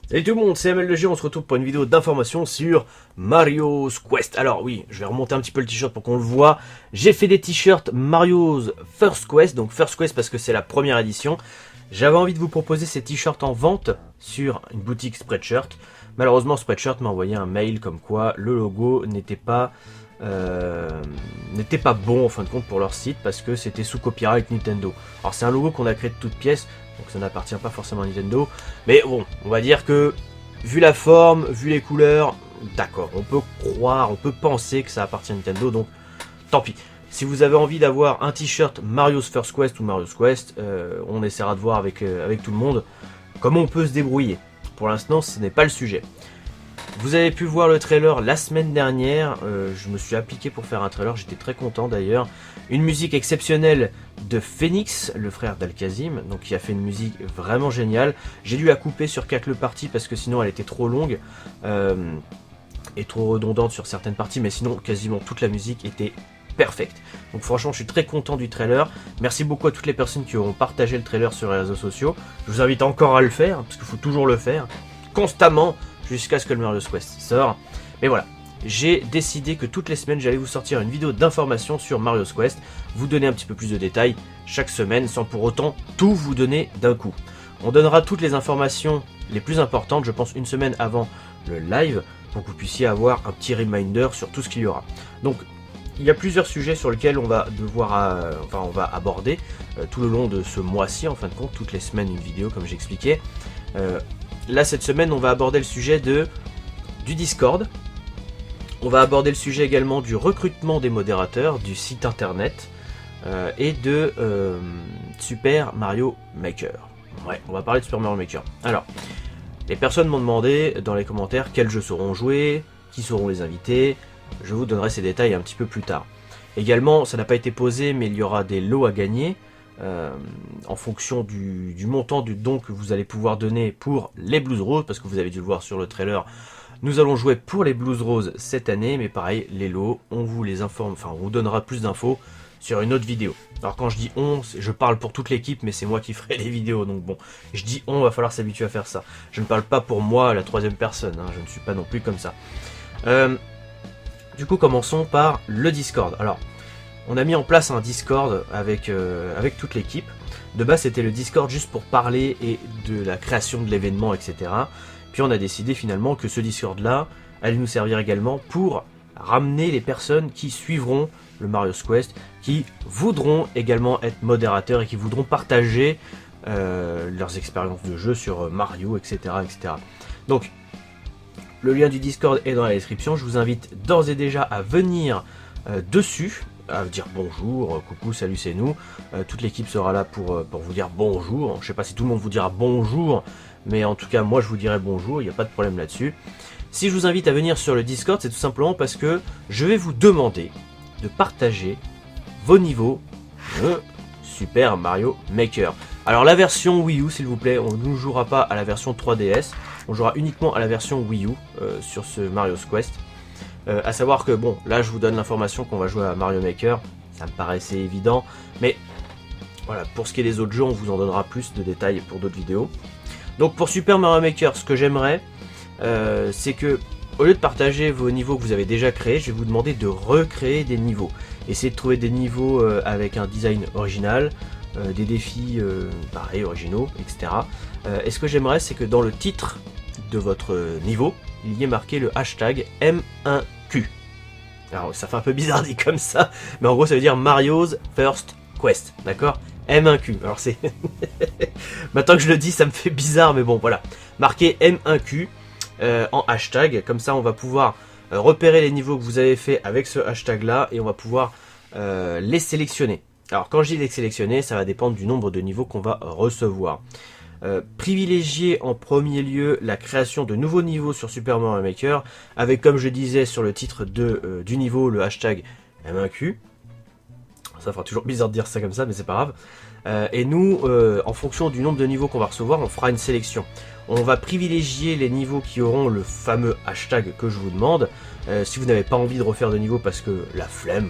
Salut tout le monde, c'est MLG, on se retrouve pour une vidéo d'information sur Mario's Quest. Alors oui, je vais remonter un petit peu le t-shirt pour qu'on le voit. J'ai fait des t-shirts Mario's First Quest, donc First Quest parce que c'est la première édition. J'avais envie de vous proposer ces t-shirts en vente sur une boutique Spreadshirt. Malheureusement, Spreadshirt m'a envoyé un mail comme quoi le logo n'était pas bon en fin de compte pour leur site parce que c'était sous copyright Nintendo. Alors c'est un logo qu'on a créé de toutes pièces, donc ça n'appartient pas forcément à Nintendo, mais bon, on va dire que vu la forme, vu les couleurs, d'accord, on peut croire, on peut penser que ça appartient à Nintendo, donc tant pis. Si vous avez envie d'avoir un t-shirt Mario's First Quest ou Mario's Quest, on essaiera de voir avec tout le monde comment on peut se débrouiller. Pour l'instant, ce n'est pas le sujet. Vous avez pu voir le trailer la semaine dernière, je me suis appliqué pour faire un trailer, j'étais très content d'ailleurs. Une musique exceptionnelle de Phoenix, le frère d'Al-Kazim, donc qui a fait une musique vraiment géniale. J'ai dû la couper sur 4 parties parce que sinon elle était trop longue et trop redondante sur certaines parties, mais sinon quasiment toute la musique était perfecte. Donc franchement je suis très content du trailer. Merci beaucoup à toutes les personnes qui auront partagé le trailer sur les réseaux sociaux. Je vous invite encore à le faire, parce qu'il faut toujours le faire, constamment, jusqu'à ce que le Mario's Quest sort. Mais voilà, j'ai décidé que toutes les semaines j'allais vous sortir une vidéo d'information sur Mario's Quest, vous donner un petit peu plus de détails chaque semaine sans pour autant tout vous donner d'un coup. On donnera toutes les informations les plus importantes, je pense une semaine avant le live, pour que vous puissiez avoir un petit reminder sur tout ce qu'il y aura. Donc il y a plusieurs sujets sur lesquels on va devoir, on va aborder tout le long de ce mois-ci, en fin de compte, toutes les semaines une vidéo comme j'expliquais. Là, cette semaine, on va aborder le sujet du Discord. On va aborder le sujet également du recrutement des modérateurs, du site internet et de Super Mario Maker. Ouais, on va parler de Super Mario Maker. Alors, les personnes m'ont demandé dans les commentaires quels jeux seront joués, qui seront les invités. Je vous donnerai ces détails un petit peu plus tard. Également, ça n'a pas été posé, mais il y aura des lots à gagner. En fonction du montant du don que vous allez pouvoir donner pour les Blues Roses, parce que vous avez dû le voir sur le trailer, nous allons jouer pour les Blues Roses cette année, mais pareil, les lots, on vous les informe, enfin on vous donnera plus d'infos sur une autre vidéo. Alors quand je dis on, je parle pour toute l'équipe, mais c'est moi qui ferai les vidéos, donc bon, je dis on, va falloir s'habituer à faire ça. Je ne parle pas pour moi, la troisième personne, hein, je ne suis pas non plus comme ça. Du coup, commençons par le Discord. Alors, on a mis en place un Discord avec toute l'équipe. De base, c'était le Discord juste pour parler et de la création de l'événement, etc. Puis on a décidé finalement que ce Discord-là allait nous servir également pour ramener les personnes qui suivront le Mario's Quest, qui voudront également être modérateurs et qui voudront partager leurs expériences de jeu sur Mario, etc., etc. Donc, le lien du Discord est dans la description. Je vous invite d'ores et déjà à venir dessus, à dire bonjour, coucou, salut, c'est nous. Toute l'équipe sera là pour vous dire bonjour. Je ne sais pas si tout le monde vous dira bonjour, mais en tout cas, moi, je vous dirai bonjour. Il n'y a pas de problème là-dessus. Si je vous invite à venir sur le Discord, c'est tout simplement parce que je vais vous demander de partager vos niveaux de Super Mario Maker. Alors la version Wii U, s'il vous plaît, on ne jouera pas à la version 3DS, on jouera uniquement à la version Wii U sur ce Mario's Quest. À savoir que, bon, là je vous donne l'information qu'on va jouer à Mario Maker, ça me paraissait évident, mais voilà, pour ce qui est des autres jeux, on vous en donnera plus de détails pour d'autres vidéos. Donc pour Super Mario Maker, ce que j'aimerais, c'est que, au lieu de partager vos niveaux que vous avez déjà créés, je vais vous demander de recréer des niveaux. Essayez de trouver des niveaux avec un design original, des défis pareil, originaux, etc. Et ce que j'aimerais, c'est que dans le titre de votre niveau, il y ait marqué le hashtag M1Q. Alors ça fait un peu bizarre dit comme ça, mais en gros ça veut dire Mario's First Quest, d'accord? M1Q, alors c'est... Maintenant que je le dis, ça me fait bizarre, mais bon, voilà. Marquez M1Q en hashtag, comme ça on va pouvoir repérer les niveaux que vous avez fait avec ce hashtag là, et on va pouvoir les sélectionner. Alors quand je dis les sélectionner, ça va dépendre du nombre de niveaux qu'on va recevoir. Privilégier en premier lieu la création de nouveaux niveaux sur Super Mario Maker, avec, comme je disais sur le titre du niveau, le hashtag M1Q. Ça fera toujours bizarre de dire ça comme ça, mais c'est pas grave. Et nous, en fonction du nombre de niveaux qu'on va recevoir, on fera une sélection. On va privilégier les niveaux qui auront le fameux hashtag que je vous demande. Si vous n'avez pas envie de refaire de niveau parce que la flemme,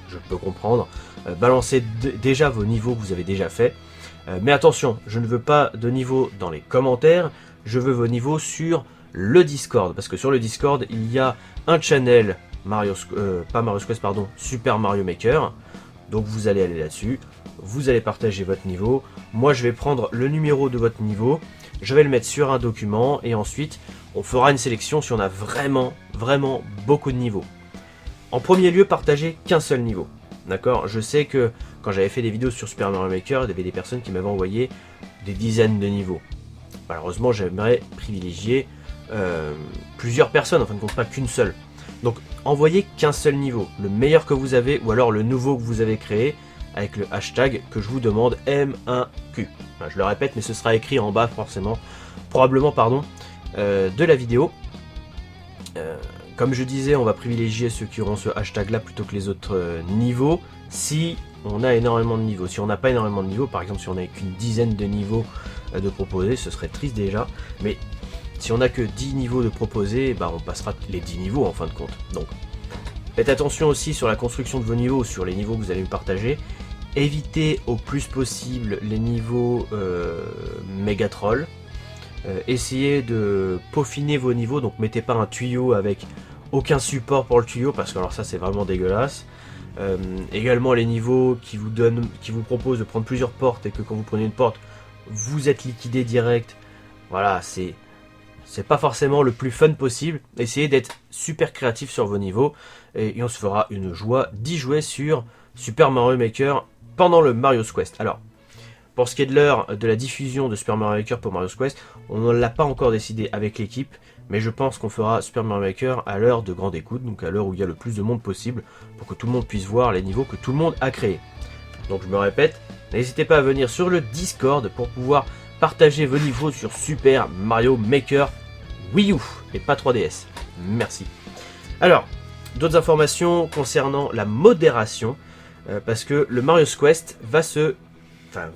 je peux comprendre, balancez déjà vos niveaux que vous avez déjà fait. Mais attention, je ne veux pas de niveau dans les commentaires, je veux vos niveaux sur le Discord, parce que sur le Discord, il y a un channel Super Mario Maker. Donc vous allez aller là-dessus, vous allez partager votre niveau. Moi, je vais prendre le numéro de votre niveau, je vais le mettre sur un document et ensuite, on fera une sélection si on a vraiment beaucoup de niveaux. En premier lieu, partagez qu'un seul niveau. D'accord? Je sais que quand j'avais fait des vidéos sur Super Mario Maker, il y avait des personnes qui m'avaient envoyé des dizaines de niveaux. Malheureusement, j'aimerais privilégier plusieurs personnes, en fin de compte, pas qu'une seule. Donc, envoyez qu'un seul niveau, le meilleur que vous avez, ou alors le nouveau que vous avez créé, avec le hashtag que je vous demande M1Q. Enfin, je le répète, mais ce sera écrit en bas, probablement, de la vidéo. Comme je disais, on va privilégier ceux qui auront ce hashtag là plutôt que les autres niveaux, si on a énormément de niveaux. Si on n'a pas énormément de niveaux, par exemple si on n'a qu'une dizaine de niveaux de proposés, ce serait triste déjà, mais si on n'a que 10 niveaux de proposés, bah on passera les 10 niveaux en fin de compte. Donc faites attention aussi sur la construction de vos niveaux, sur les niveaux que vous allez me partager. Évitez au plus possible les niveaux méga troll. Essayez de peaufiner vos niveaux, donc mettez pas un tuyau avec aucun support pour le tuyau, parce que alors ça c'est vraiment dégueulasse. Également les niveaux qui vous proposent de prendre plusieurs portes et que quand vous prenez une porte, vous êtes liquidé direct. Voilà, c'est pas forcément le plus fun possible. Essayez d'être super créatif sur vos niveaux et on se fera une joie d'y jouer sur Super Mario Maker pendant le Mario's Quest. Alors, pour ce qui est de l'heure de la diffusion de Super Mario Maker pour Mario's Quest, on ne l'a pas encore décidé avec l'équipe, mais je pense qu'on fera Super Mario Maker à l'heure de grande écoute, donc à l'heure où il y a le plus de monde possible, pour que tout le monde puisse voir les niveaux que tout le monde a créés. Donc je me répète, n'hésitez pas à venir sur le Discord pour pouvoir partager vos niveaux sur Super Mario Maker Wii U et pas 3DS. Merci. Alors, d'autres informations concernant la modération, parce que le Mario's Quest va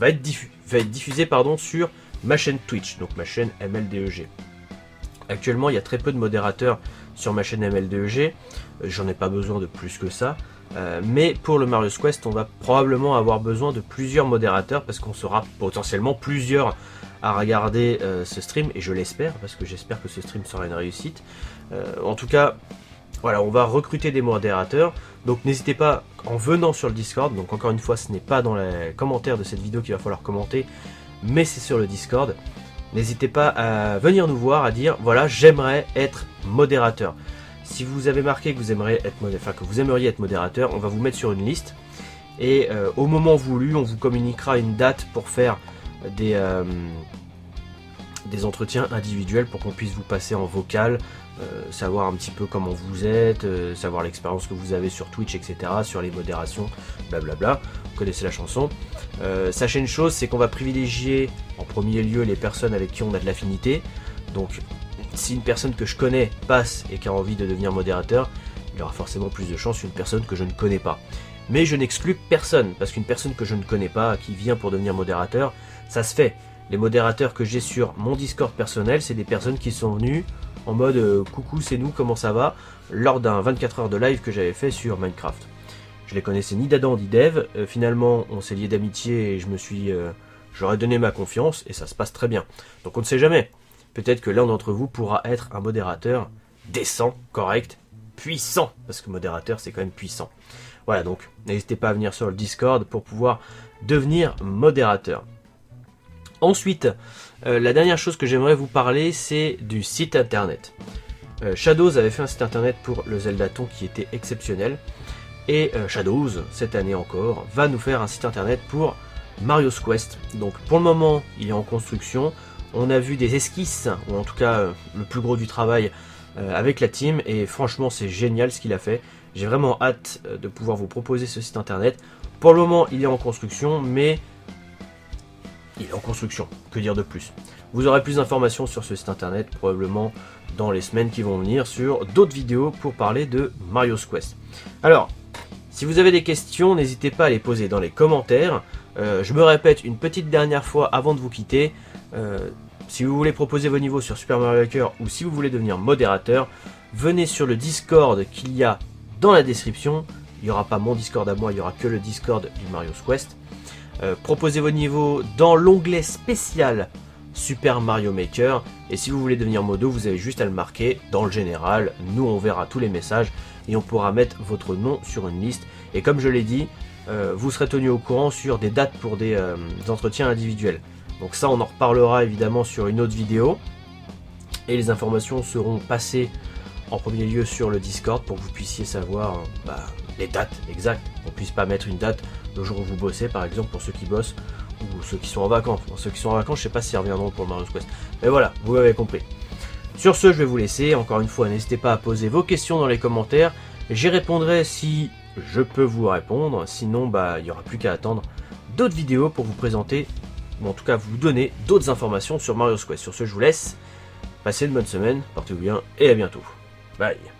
être diffusé sur ma chaîne Twitch, donc ma chaîne MLDEG. Actuellement, il y a très peu de modérateurs sur ma chaîne MLDEG, j'en ai pas besoin de plus que ça, mais pour le Mario's Quest, on va probablement avoir besoin de plusieurs modérateurs, parce qu'on sera potentiellement plusieurs à regarder ce stream, et je l'espère, parce que j'espère que ce stream sera une réussite. En tout cas, voilà, on va recruter des modérateurs, donc n'hésitez pas en venant sur le Discord. Donc encore une fois, ce n'est pas dans les commentaires de cette vidéo qu'il va falloir commenter, mais c'est sur le Discord. N'hésitez pas à venir nous voir, à dire voilà, j'aimerais être modérateur. Si vous avez marqué que vous aimeriez être modérateur, on va vous mettre sur une liste, et au moment voulu, on vous communiquera une date pour faire des entretiens individuels, pour qu'on puisse vous passer en vocal, savoir un petit peu comment vous êtes, savoir l'expérience que vous avez sur Twitch, etc., sur les modérations, blablabla. Vous connaissez la chanson. Sachez une chose, c'est qu'on va privilégier en premier lieu les personnes avec qui on a de l'affinité. Donc si une personne que je connais passe et qui a envie de devenir modérateur, il y aura forcément plus de chance qu'une personne que je ne connais pas. Mais je n'exclus personne, parce qu'une personne que je ne connais pas, qui vient pour devenir modérateur, ça se fait. Les modérateurs que j'ai sur mon Discord personnel, c'est des personnes qui sont venues en mode coucou, c'est nous, comment ça va, lors d'un 24 heures de live que j'avais fait sur Minecraft. Je les connaissais ni d'Adam ni d'Eve, finalement on s'est lié d'amitié et j'aurais donné ma confiance et ça se passe très bien. Donc on ne sait jamais, peut-être que l'un d'entre vous pourra être un modérateur décent, correct, puissant, parce que modérateur c'est quand même puissant. Voilà, donc n'hésitez pas à venir sur le Discord pour pouvoir devenir modérateur. Ensuite, la dernière chose que j'aimerais vous parler, c'est du site internet. Shadows avait fait un site internet pour le Zeldaton qui était exceptionnel. Et Shadows, cette année encore, va nous faire un site internet pour Mario's Quest. Donc pour le moment, il est en construction. On a vu des esquisses, ou en tout cas le plus gros du travail avec la team. Et franchement, c'est génial ce qu'il a fait. J'ai vraiment hâte de pouvoir vous proposer ce site internet. Pour le moment, il est en construction, mais... il est en construction, que dire de plus. Vous aurez plus d'informations sur ce site internet, probablement dans les semaines qui vont venir, sur d'autres vidéos pour parler de Mario's Quest. Alors, si vous avez des questions, n'hésitez pas à les poser dans les commentaires. Je me répète une petite dernière fois avant de vous quitter. Si vous voulez proposer vos niveaux sur Super Mario Maker ou si vous voulez devenir modérateur, venez sur le Discord qu'il y a dans la description. Il n'y aura pas mon Discord à moi, il n'y aura que le Discord du Mario's Quest. Proposez vos niveaux dans l'onglet spécial Super Mario Maker. Et si vous voulez devenir modo, vous avez juste à le marquer dans le général. Nous, on verra tous les messages et on pourra mettre votre nom sur une liste. Et comme je l'ai dit, vous serez tenu au courant sur des dates pour des entretiens individuels. Donc ça, on en reparlera évidemment sur une autre vidéo. Et les informations seront passées en premier lieu sur le Discord pour que vous puissiez savoir les dates exactes. On ne puisse pas mettre une date le jour où vous bossez, par exemple, pour ceux qui bossent ou ceux qui sont en vacances. Pour ceux qui sont en vacances, je sais pas s'ils reviendront pour Mario Quest. Mais voilà, vous avez compris. Sur ce, je vais vous laisser. Encore une fois, n'hésitez pas à poser vos questions dans les commentaires. J'y répondrai si je peux vous répondre. Sinon, il n'y aura plus qu'à attendre d'autres vidéos pour vous présenter, ou en tout cas vous donner d'autres informations sur Mario Quest. Sur ce, je vous laisse. Passez une bonne semaine, portez-vous bien et à bientôt. Bye.